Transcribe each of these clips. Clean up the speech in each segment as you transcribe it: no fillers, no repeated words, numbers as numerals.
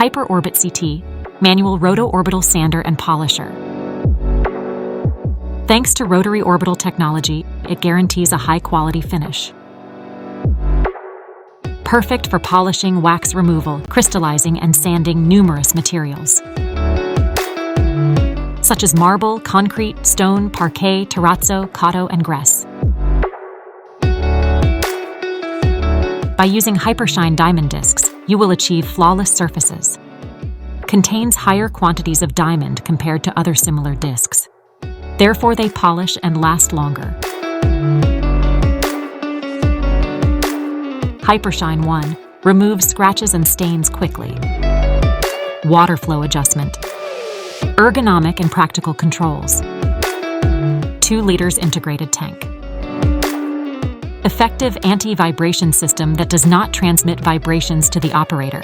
Hyperorbit CT, manual roto-orbital sander and polisher. Thanks to rotary orbital technology, it guarantees a high-quality finish. Perfect for polishing, wax removal, crystallizing, and sanding numerous materials, such as marble, concrete, stone, parquet, terrazzo, cotto, and grès. By using Hypershine diamond discs, you will achieve flawless surfaces. Contains higher quantities of diamond compared to other similar discs. Therefore, they polish and last longer. Hypershine 1 removes scratches and stains quickly. Water flow adjustment. Ergonomic and practical controls. 2 liters integrated tank. Effective anti-vibration system that does not transmit vibrations to the operator.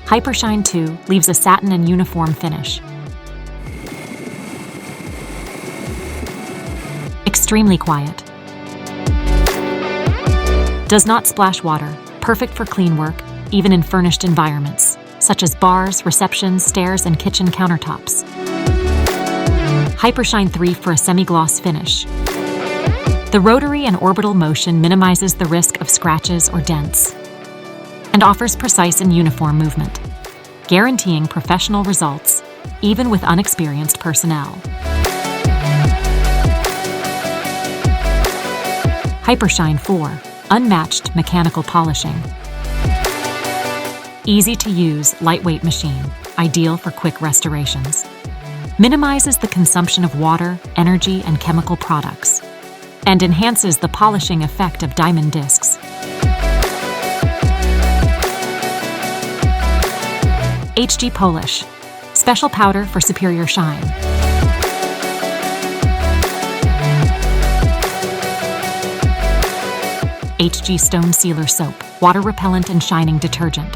Hypershine 2 leaves a satin and uniform finish. Extremely quiet. Does not splash water, perfect for clean work, even in furnished environments, such as bars, receptions, stairs, and kitchen countertops. Hypershine 3 for a semi-gloss finish. The rotary and orbital motion minimizes the risk of scratches or dents and offers precise and uniform movement, guaranteeing professional results, even with unexperienced personnel. Hypershine 4, unmatched mechanical polishing. Easy to use, lightweight machine, ideal for quick restorations. Minimizes the consumption of water, energy, and chemical products, and enhances the polishing effect of diamond discs. ℏG Polish, special powder for superior shine. ℏG Stone Sealer Soap, water repellent and shining detergent.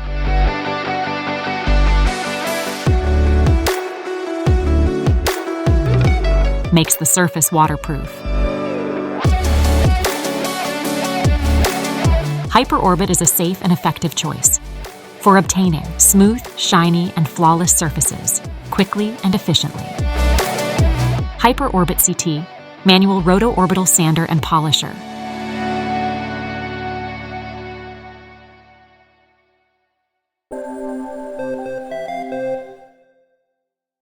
Makes the surface waterproof. Hyperorbit is a safe and effective choice for obtaining smooth, shiny, and flawless surfaces quickly and efficiently. Hyperorbit CT, manual roto-orbital sander and polisher.